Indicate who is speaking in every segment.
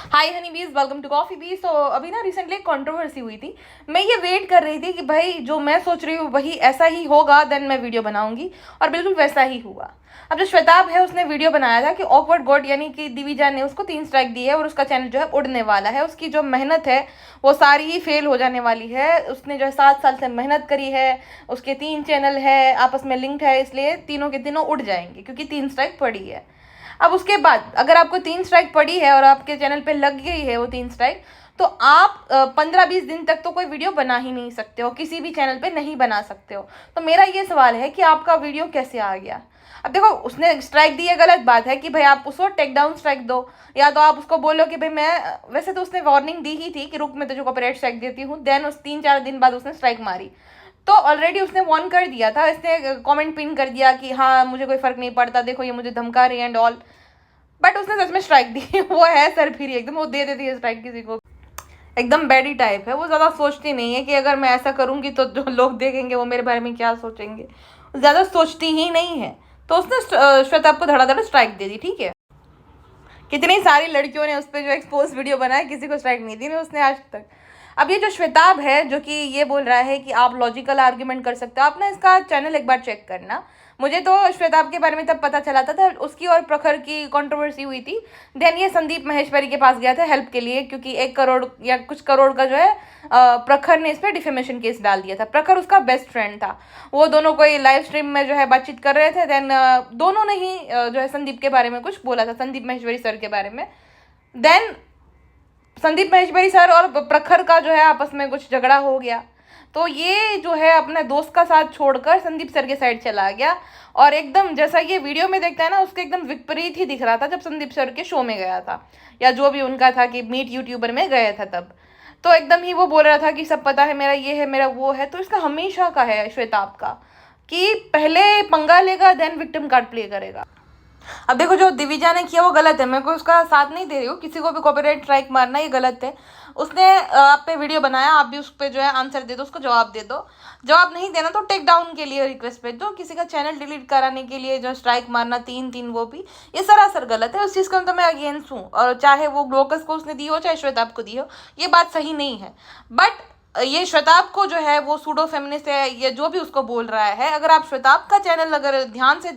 Speaker 1: हाय हनी बीज, welcome to coffee बीज। तो अभी ना रिसेंटली एक कंट्रोवर्सी हुई थी। मैं ये वेट कर रही थी कि भाई जो मैं सोच रही हूँ वही ऐसा ही होगा, देन मैं वीडियो बनाऊंगी, और बिल्कुल वैसा ही हुआ। अब जो श्वेताब है उसने वीडियो बनाया था कि ऑकवर्ड गॉड यानी कि दिविजा ने उसको 3 स्ट्राइक दी है और उसका चैनल जो है उड़ने वाला है। उसकी जो मेहनत है वो सारी ही फेल हो जाने वाली है। उसने जो है 7 साल से मेहनत करी है, उसके 3 चैनल है, आपस में लिंक्ड है, इसलिए तीनों के तीनों उड़ जाएंगे क्योंकि 3 स्ट्राइक पड़ी है। अब उसके बाद अगर आपको 3 स्ट्राइक पड़ी है और आपके चैनल पे लग गई है वो 3 स्ट्राइक, तो आप 15-20 दिन तक तो कोई वीडियो बना ही नहीं सकते हो, किसी भी चैनल पे नहीं बना सकते हो। तो मेरा ये सवाल है कि आपका वीडियो कैसे आ गया। अब देखो, उसने स्ट्राइक दी है, गलत बात है कि भाई आप उसको टेक डाउन स्ट्राइक दो, या तो आप उसको बोलो कि भाई मैं, वैसे तो उसने वार्निंग दी ही थी कि रुक मैं तुझे कॉपीराइट स्ट्राइक देती हूँ, देन उस 3-4 दिन बाद उसने स्ट्राइक मारी। तो ऑलरेडी उसने वार्न कर दिया था, इसने कमेंट पिन कर दिया कि हाँ मुझे कोई फर्क नहीं पड़ता, देखो ये मुझे धमका रही है एंड ऑल। बट उसने सच में स्ट्राइक दी वो है सर फिर एकदम, वो दे देती है स्ट्राइक किसी को। एकदम बैडी टाइप है वो, ज़्यादा सोचती नहीं है कि अगर मैं ऐसा करूँगी तो जो लोग देखेंगे वो मेरे बारे में क्या सोचेंगे। ज़्यादा सोचती ही नहीं है। तो उसने श्वेताब को धड़ाधड़ स्ट्राइक दे दी, ठीक है। कितनी सारी लड़कियों ने उस पर जो एक्सपोज वीडियो बनाया, किसी को स्ट्राइक नहीं दी उसने आज तक। अब ये जो श्वेताब है जो कि ये बोल रहा है कि आप लॉजिकल आर्ग्यूमेंट कर सकते हो, आप ना इसका चैनल एक बार चेक करना। मुझे तो श्वेताब के बारे में तब पता चला था उसकी और प्रखर की कंट्रोवर्सी हुई थी। देन ये संदीप महेश्वरी के पास गया था हेल्प के लिए, क्योंकि 1 करोड़ या कुछ करोड़ का जो है प्रखर ने इस पर डिफेमेशन केस डाल दिया था। प्रखर उसका बेस्ट फ्रेंड था। वो दोनों कोई लाइव स्ट्रीम में जो है बातचीत कर रहे थे। देन दोनों ने ही जो है संदीप के बारे में कुछ बोला था, संदीप महेश्वरी सर के बारे में। देन संदीप महेश्वरी सर और प्रखर का जो है आपस में कुछ झगड़ा हो गया। तो ये जो है अपने दोस्त का साथ छोड़कर संदीप सर के साइड चला गया, और एकदम जैसा ये वीडियो में देखता है ना, उसके एकदम विपरीत ही दिख रहा था जब संदीप सर के शो में गया था, या जो भी उनका था कि मीट यूट्यूबर में गया था तब। तो एकदम ही वो बोल रहा था कि सब पता है, मेरा ये है, मेरा वो है। तो इसका हमेशा का है श्वेताब का कि पहले पंगा लेगा देन विक्टिम कार्ड प्ले करेगा। अब देखो, जो दिविजा ने किया वो गलत है, मैं कोई उसका साथ नहीं दे रही हूँ। किसी को भी कॉपीराइट स्ट्राइक मारना ये गलत है। उसने आप पे वीडियो बनाया, आप भी उस पर जो है आंसर दे दो, उसको जवाब दे दो। जवाब नहीं देना तो टेक डाउन के लिए रिक्वेस्ट भेज दो। किसी का चैनल डिलीट कराने के लिए जो स्ट्राइक मारना 3-3 वो भी ये सरासर गलत है। उस चीज़ का तो मैं अगेंस्ट हूँ, और चाहे वो ग्लोकस को उसने दी हो चाहे श्वेताब को दी हो, ये बात सही नहीं है। बट ये श्वेताब को जो है वो सूडो फेमिनिस्ट है, ये जो भी उसको बोल रहा है, अगर आप श्वेताब का चैनल अगर ध्यान से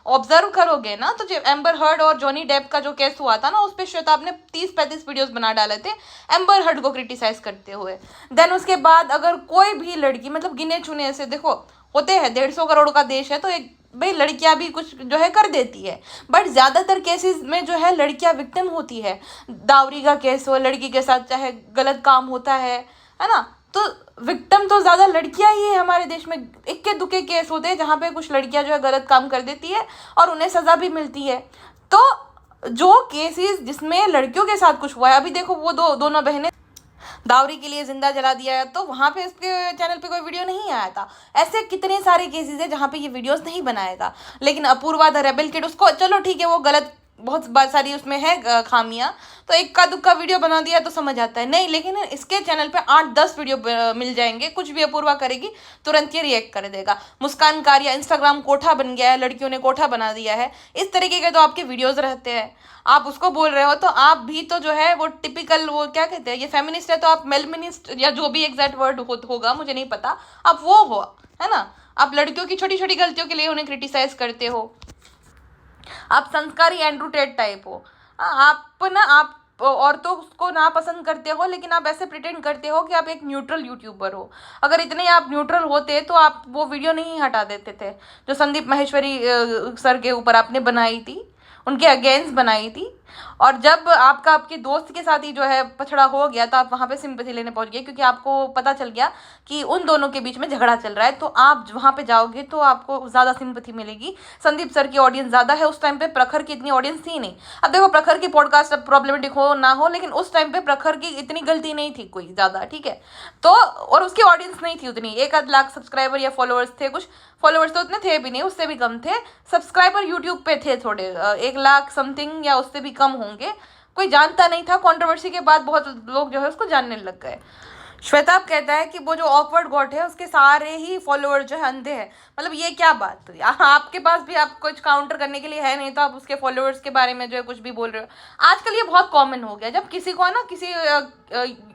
Speaker 1: ऑब्जर्व करोगे ना, तो जो एम्बर हर्ड और जॉनी डेप का जो केस हुआ था ना, उस पर श्वेताब ने 30-35 वीडियोस बना डाले थे एम्बर हर्ड को क्रिटिसाइज करते हुए। देन उसके बाद अगर कोई भी लड़की, मतलब गिने चुने से, देखो होते हैं 150 करोड़ का देश है, तो एक भाई लड़कियां भी कुछ जो है कर देती है, बट ज़्यादातर केसेस में जो है लड़कियां विक्टिम होती है। दावरी का केस हो, लड़की के साथ चाहे गलत काम होता है ना, तो विक्टिम तो ज़्यादा लड़कियां ही है हमारे देश में। इक्के दुक्के केस होते हैं जहाँ पे कुछ लड़कियां जो है गलत काम कर देती है और उन्हें सज़ा भी मिलती है। तो जो केसेस जिसमें लड़कियों के साथ कुछ हुआ है, अभी देखो वो दोनों बहनें दावरी के लिए जिंदा जला दिया है, तो वहाँ पे इसके चैनल पे कोई वीडियो नहीं आया था। ऐसे कितने सारे केसेस है जहाँ पे ये वीडियोस नहीं बनाएगा। लेकिन अपूर्वा द रेबल किड, उसको चलो ठीक है वो गलत बहुत सारी उसमें है खामियां, तो एक का दुक्का वीडियो बना दिया तो समझ आता है नहीं, लेकिन इसके चैनल पे 8-10 वीडियो मिल जाएंगे, कुछ भी अपूर्वा करेगी तुरंत ये रिएक्ट कर देगा। मुस्कान कारिया इंस्टाग्राम कोठा बन गया है, लड़कियों ने कोठा बना दिया है। इस तरीके के तो आपके वीडियोज रहते हैं। आप उसको बोल रहे हो तो आप भी तो जो है वो टिपिकल, वो क्या कहते हैं, ये फेमिनिस्ट है तो आप मेलमिनिस्ट या जो भी एग्जैक्ट वर्ड होगा मुझे नहीं पता, आप वो हो, है ना। आप लड़कियों की छोटी छोटी गलतियों के लिए उन्हें क्रिटिसाइज करते हो। आप संस्कारी एंड्रू टेट टाइप हो। आप औरतों को ना पसंद करते हो, लेकिन आप ऐसे प्रिटेंड करते हो कि आप एक न्यूट्रल यूट्यूबर हो। अगर इतने आप न्यूट्रल होते तो आप वो वीडियो नहीं हटा देते थे जो संदीप महेश्वरी सर के ऊपर आपने बनाई थी, उनके अगेंस्ट बनाई थी। और जब आपके दोस्त के साथ ही जो है पछड़ा हो गया, तो आप वहाँ पे सिंपैथी लेने पहुँच गए, क्योंकि आपको पता चल गया कि उन दोनों के बीच में झगड़ा चल रहा है। तो आप वहाँ पे जाओगे तो आपको ज़्यादा सिंपैथी मिलेगी। संदीप सर की ऑडियंस ज़्यादा है, उस टाइम पे प्रखर की इतनी ऑडियंस थी नहीं। अब देखो, प्रखर की पॉडकास्ट अब प्रॉब्लमेटिक हो ना हो, लेकिन उस टाइम पे प्रखर की इतनी गलती नहीं थी कोई ज़्यादा, ठीक है। तो और उसकी ऑडियंस नहीं थी उतनी, 1-8 लाख सब्सक्राइबर या फॉलोअर्स थे, कुछ फॉलोअर्स तो उतने थे भी नहीं, उससे भी कम थे। सब्सक्राइबर यूट्यूब पे थे थोड़े, 1 लाख समथिंग या उससे भी कम होंगे। कोई जानता नहीं था। कंट्रोवर्सी के बाद बहुत लोग जो है उसको जानने लग गए। श्वेताब कहता है कि वो जो ऑकवर्ड गॉड है उसके सारे ही फॉलोअर जो है अंधे हैं। मतलब ये क्या बात हुई? आपके पास भी आप कुछ काउंटर करने के लिए है नहीं, तो आप उसके फॉलोअर्स के बारे में जो है कुछ भी बोल रहे हो। आजकल ये बहुत कॉमन हो गया, जब किसी को ना किसी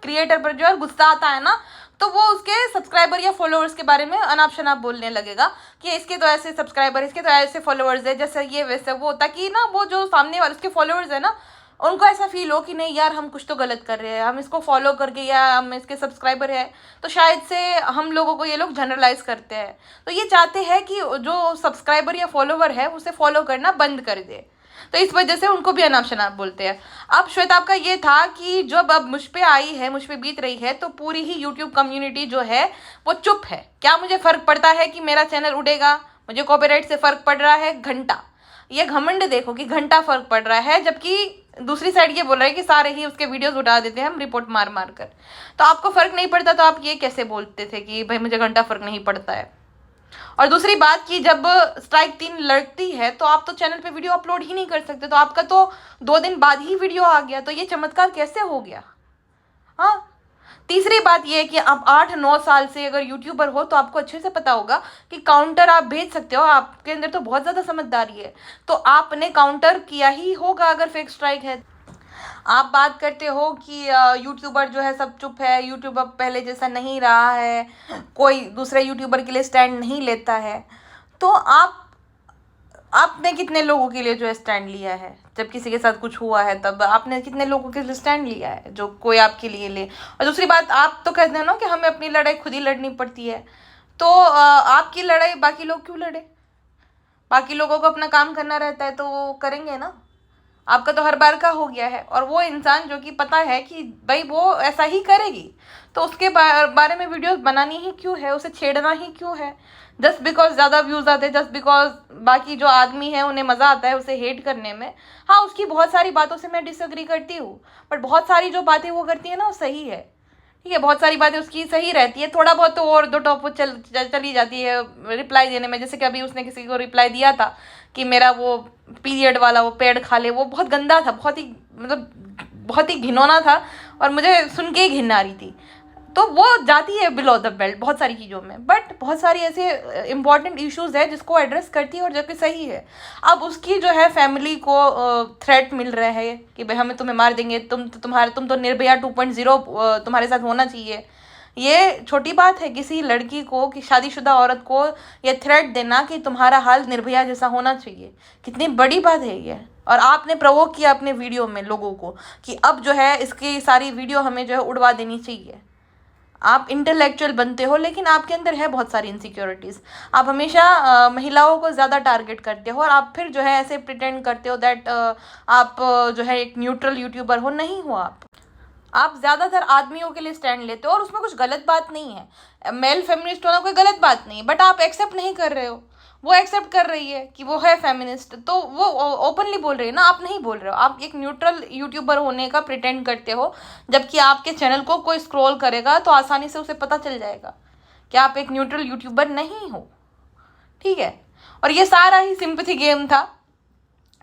Speaker 1: क्रिएटर पर जो है गुस्सा आता है ना, तो वो उसके सब्सक्राइबर या फॉलोअर्स के बारे में अनाप शनाप बोलने लगेगा कि इसके तो ऐसे सब्सक्राइबर, इसके तो ऐसे फॉलोअर्स है, जैसे ये वैसे वो, ताकि ना वो जो सामने वाले उसके फॉलोअर्स है ना, उनको ऐसा फील हो कि नहीं यार हम कुछ तो गलत कर रहे हैं, हम इसको फॉलो करके या हम इसके सब्सक्राइबर है तो शायद से हम लोगों को ये लोग जनरलाइज करते हैं। तो ये चाहते हैं कि जो सब्सक्राइबर या फॉलोवर है उसे फॉलो करना बंद कर दे, तो इस वजह से उनको भी अनाप शनाप बोलते हैं। अब श्वेताब का ये था कि जब अब मुझ पे आई है, मुझ पे बीत रही है, तो पूरी ही यूट्यूब कम्युनिटी जो है वो चुप है। क्या मुझे फ़र्क पड़ता है कि मेरा चैनल उड़ेगा? मुझे कॉपीराइट से फ़र्क पड़ रहा है घंटा। ये घमंड देखो कि घंटा फ़र्क पड़ रहा है, जबकि दूसरी साइड ये बोल रहा है कि सारे ही उसके वीडियोस उठा देते हैं हम रिपोर्ट मार मार कर। तो आपको फ़र्क नहीं पड़ता, तो आप ये कैसे बोलते थे कि भाई मुझे घंटा फ़र्क नहीं पड़ता है? और दूसरी बात कि जब स्ट्राइक 3 लड़ती है तो आप तो चैनल पे वीडियो अपलोड ही नहीं कर सकते, तो आपका तो 2 दिन बाद ही वीडियो आ गया, तो ये चमत्कार कैसे हो गया? हाँ। तीसरी बात ये है कि आप 8-9 साल से अगर यूट्यूबर हो तो आपको अच्छे से पता होगा कि काउंटर आप भेज सकते हो, आपके अंदर तो बहुत ज़्यादा समझदारी है। तो आपने काउंटर किया ही होगा अगर फेक स्ट्राइक है। आप बात करते हो कि यूट्यूबर जो है सब चुप है, यूट्यूब अब पहले जैसा नहीं रहा है, कोई दूसरे यूट्यूबर के लिए स्टैंड नहीं लेता है। तो आपने कितने लोगों के लिए जो है स्टैंड लिया है? जब किसी के साथ कुछ हुआ है तब आपने कितने लोगों के लिए स्टैंड लिया है जो कोई आपके लिए ले? और दूसरी बात, आप तो कहते हैं ना कि हमें अपनी लड़ाई खुद ही लड़नी पड़ती है, तो आपकी लड़ाई बाकी लोग क्यों लड़े? बाकी लोगों को अपना काम करना रहता है तो वो करेंगे ना। आपका तो हर बार का हो गया है, और वो इंसान जो कि पता है कि भाई वो ऐसा ही करेगी, तो उसके बारे में वीडियोस बनानी ही क्यों है, उसे छेड़ना ही क्यों है? जस्ट बिकॉज ज़्यादा व्यूज़ आते हैं, जस्ट बिकॉज बाकी जो आदमी है उन्हें मज़ा आता है उसे हेट करने में। हाँ, उसकी बहुत सारी बातों से मैं डिसएग्री करती हूँ, बट बहुत सारी जो बातें वो करती है ना वो सही है। ठीक है, बहुत सारी बातें उसकी सही रहती है, थोड़ा बहुत तो और दो टॉप चली जाती है रिप्लाई देने में। जैसे कि अभी उसने किसी को रिप्लाई दिया था कि मेरा वो पीरियड वाला वो पेड़ खा ले, वो बहुत गंदा था, बहुत ही मतलब बहुत ही घिनौना था, और मुझे सुन के ही घिन आ रही थी। तो वो जाती है बिलो द बेल्ट बहुत सारी चीज़ों में, बट बहुत सारी ऐसे इंपॉर्टेंट इश्यूज है जिसको एड्रेस करती है और जो कि सही है। अब उसकी जो है फैमिली को थ्रेट मिल रहा है कि भाई हमें तुम्हें मार देंगे, तुम तो निर्भया 2.0 तुम्हारे साथ होना चाहिए। ये छोटी बात है किसी लड़की को, कि शादीशुदा औरत को ये थ्रेट देना कि तुम्हारा हाल निर्भया जैसा होना चाहिए? कितनी बड़ी बात है ये। और आपने प्रोवोक किया अपने वीडियो में लोगों को कि अब जो है इसकी सारी वीडियो हमें जो है उड़वा देनी चाहिए। आप इंटेलेक्चुअल बनते हो, लेकिन आपके अंदर है बहुत सारी इनसिक्योरिटीज़। आप हमेशा महिलाओं को ज़्यादा टारगेट करते हो, और आप फिर जो है ऐसे प्रिटेंड करते हो दैट आप जो है एक न्यूट्रल यूट्यूबर हो। नहीं हो आप ज़्यादातर आदमियों के लिए स्टैंड लेते हो, और उसमें कुछ गलत बात नहीं है, मेल फेमिनिस्ट होना कोई गलत बात नहीं, बट आप एक्सेप्ट नहीं कर रहे हो। वो एक्सेप्ट कर रही है कि वो है फेमिनिस्ट, तो वो ओपनली बोल रही है ना, आप नहीं बोल रहे हो। आप एक न्यूट्रल यूट्यूबर होने का प्रिटेंड करते हो, जबकि आपके चैनल को कोई स्क्रॉल करेगा तो आसानी से उसे पता चल जाएगा कि आप एक न्यूट्रल यूट्यूबर नहीं हो। ठीक है, और ये सारा ही सिंपैथी गेम था।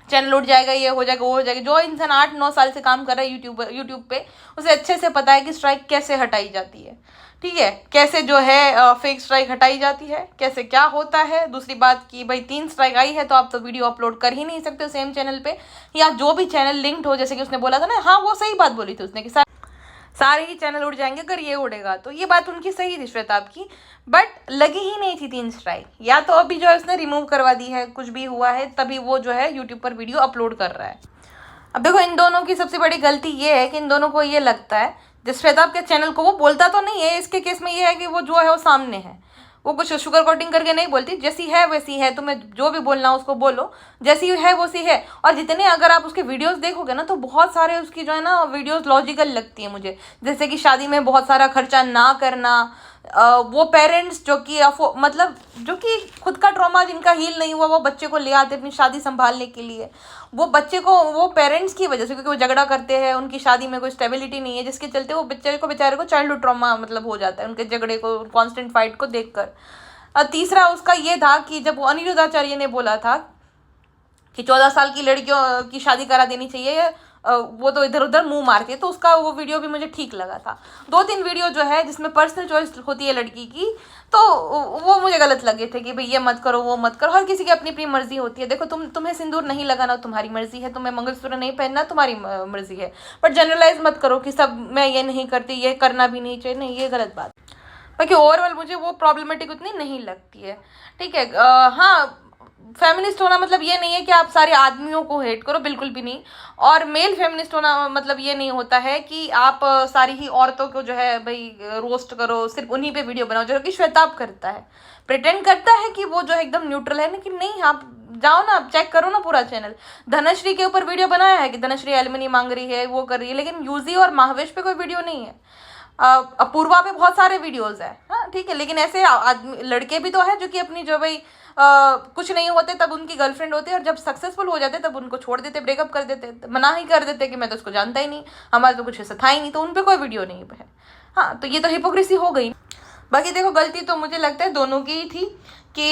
Speaker 1: चैनल उठ जाएगा, ये हो जाएगा, वो हो जाएगा। जो इंसान 8-9 साल से काम कर रहा है यूट्यूब पे, उसे अच्छे से पता है कि स्ट्राइक कैसे हटाई जाती है। ठीक है, कैसे जो है फेक स्ट्राइक हटाई जाती है, कैसे क्या होता है। दूसरी बात कि भाई 3 स्ट्राइक आई है तो आप तो वीडियो अपलोड कर ही नहीं सकते सेम चैनल पे, या जो भी चैनल लिंक्ड हो, जैसे कि उसने बोला था ना। हाँ, वो सही बात बोली थी उसने कि सारे ही चैनल उड़ जाएंगे अगर ये उड़ेगा, तो ये बात उनकी सही थी श्वेताब की, बट लगी ही नहीं थी 3 स्ट्राइक। या तो अभी जो है उसने रिमूव करवा दी है, कुछ भी हुआ है, तभी वो जो है यूट्यूब पर वीडियो अपलोड कर रहा है। अब देखो, इन दोनों की सबसे बड़ी गलती ये है कि इन दोनों को ये लगता है, जिस श्वेताब के चैनल को वो बोलता तो नहीं है, इसके केस में ये है कि वो जो है वो सामने है, वो कुछ शुगर कोटिंग करके नहीं बोलती, जैसी है वैसी है, तुम्हें जो भी बोलना उसको बोलो, जैसी है वैसी है। और जितने अगर आप उसके वीडियोस देखोगे ना, तो बहुत सारे उसकी जो है ना वीडियोस लॉजिकल लगती है मुझे। जैसे कि शादी में बहुत सारा खर्चा ना करना, वो पेरेंट्स जो कि मतलब जो कि खुद का ट्रॉमा जिनका हील नहीं हुआ, वो बच्चे को ले आते अपनी शादी संभालने के लिए। वो बच्चे को, वो पेरेंट्स की वजह से, क्योंकि वो झगड़ा करते हैं, उनकी शादी में कोई स्टेबिलिटी नहीं है, जिसके चलते वो बेचारे को चाइल्डहुड ट्रॉमा मतलब हो जाता है उनके झगड़े को, कॉन्स्टेंट फाइट को देखकर। तीसरा उसका ये था कि जब वो अनिरुद्ध आचार्य ने बोला था कि 14 साल की लड़कियों की शादी करा देनी चाहिए वो तो इधर उधर मुंह मारती है, तो उसका वो वीडियो भी मुझे ठीक लगा था। 2-3 वीडियो जो है जिसमें पर्सनल चॉइस होती है लड़की की, तो वो मुझे गलत लगे थे कि भाई ये मत करो, वो मत करो। हर किसी की अपनी अपनी मर्जी होती है। देखो तुम्हें सिंदूर नहीं लगाना तुम्हारी मर्जी है, तुम्हें मंगलसूत्र नहीं पहनना तुम्हारी मर्जी है, बट जनरलाइज मत करो कि सब मैं ये नहीं करती, ये करना भी नहीं चाहिए, नहीं, ये गलत बात। बाकी ओवरऑल मुझे वो प्रॉब्लमेटिक उतनी नहीं लगती है। ठीक है, हाँ, फेमिनिस्ट होना मतलब ये नहीं है कि आप सारे आदमियों को हेट करो, बिल्कुल भी नहीं। और मेल फेमिनिस्ट होना मतलब ये नहीं होता है कि आप सारी ही औरतों को जो है भाई रोस्ट करो, सिर्फ उन्हीं पे वीडियो बनाओ, जो कि श्वेताब करता है। प्रिटेंड करता है कि वो जो एकदम न्यूट्रल है, लेकिन नहीं, आप जाओ ना, चेक करो ना पूरा चैनल। धनश्री के ऊपर वीडियो बनाया है कि धनश्री एलिमनी मांग रही है, वो कर रही है, लेकिन यूजी और महावेश पे कोई वीडियो नहीं है। अपूर्वा पे बहुत सारे वीडियोस है, हाँ ठीक है, लेकिन ऐसे आदमी लड़के भी तो है जो कि अपनी जो भाई कुछ नहीं होते तब उनकी गर्लफ्रेंड होती है, और जब सक्सेसफुल हो जाते तब उनको छोड़ देते, ब्रेकअप कर देते, मना ही कर देते कि मैं तो उसको जानता ही नहीं, हमारा तो कुछ ऐसा था ही नहीं, तो उन पर कोई वीडियो नहीं है। हाँ, तो ये तो हिपोक्रेसी हो गई। बाकी देखो, गलती तो मुझे लगता है दोनों की ही थी कि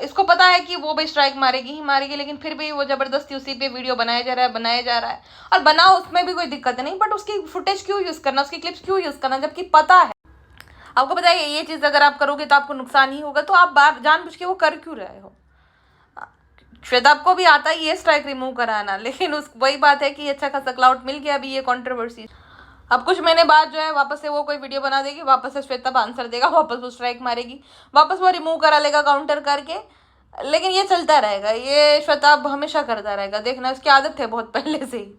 Speaker 1: इसको पता है कि वो भाई स्ट्राइक मारेगी ही मारेगी, लेकिन फिर भी वो जबरदस्ती उसी पे वीडियो बनाया जा रहा है। और बनाओ, उसमें भी कोई दिक्कत नहीं, बट उसकी फुटेज क्यों यूज करना, उसकी क्लिप्स क्यों यूज करना, जबकि पता है, आपको पता है ये चीज अगर आप करोगे तो आपको नुकसान ही होगा, तो आप बार जानबूझ के वो कर क्यों रहे हो। श्वेताब को भी आता ही है स्ट्राइक रिमूव कराना, लेकिन उस वही बात है कि अच्छा खासा क्लाउड मिल गया अभी ये कंट्रोवर्सी। अब कुछ महीने बाद जो है वापस से वो कोई वीडियो बना देगी, वापस से श्वेताब आंसर देगा, वापस वो स्ट्राइक मारेगी, वापस वो रिमूव करा लेगा काउंटर करके, लेकिन ये चलता रहेगा, ये श्वेताब हमेशा करता रहेगा, देखना, उसकी आदत है बहुत पहले से ही।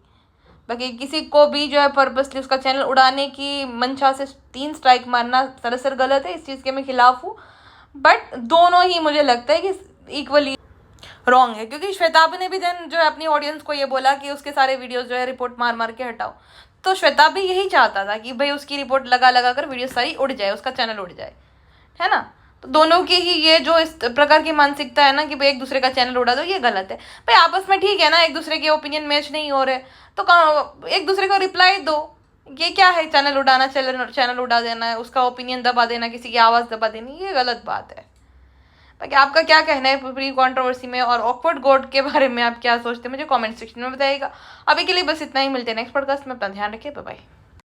Speaker 1: बाकी किसी को भी जो है पर्पसली उसका चैनल उड़ाने की मंशा से 3 स्ट्राइक मारना सरासर गलत है, इस चीज़ के मैं खिलाफ हूँ। बट दोनों ही मुझे लगता है कि इक्वली रॉन्ग है, क्योंकि श्वेताब ने भी देन जो है अपनी ऑडियंस को ये बोला कि उसके सारे वीडियोस जो है रिपोर्ट मार मार के हटाओ, तो श्वेताब भी यही चाहता था कि भाई उसकी रिपोर्ट लगा लगा कर वीडियो सारी उड़ जाए, उसका चैनल उड़ जाए, है ना। तो दोनों की ही ये जो इस प्रकार की मानसिकता है ना कि भाई एक दूसरे का चैनल उड़ा दो, ये गलत है। भाई आपस में ठीक है ना, एक दूसरे के ओपिनियन मैच नहीं हो रहे तो एक दूसरे को रिप्लाई दो, ये क्या है चैनल उड़ाना, चैनल उड़ा देना है, उसका ओपिनियन दबा देना, किसी की आवाज़ दबा देनी, ये गलत बात है। बाकी आपका क्या कहना है पूरी कंट्रोवर्सी में, और ऑकवर्ड गोड के बारे में आप क्या सोचते हैं, मुझे कमेंट सेक्शन में बताइएगा। अभी के लिए बस इतना ही, मिलते हैं नेक्स्ट पॉडकास्ट में, अपना ध्यान रखिए, बाय बाय।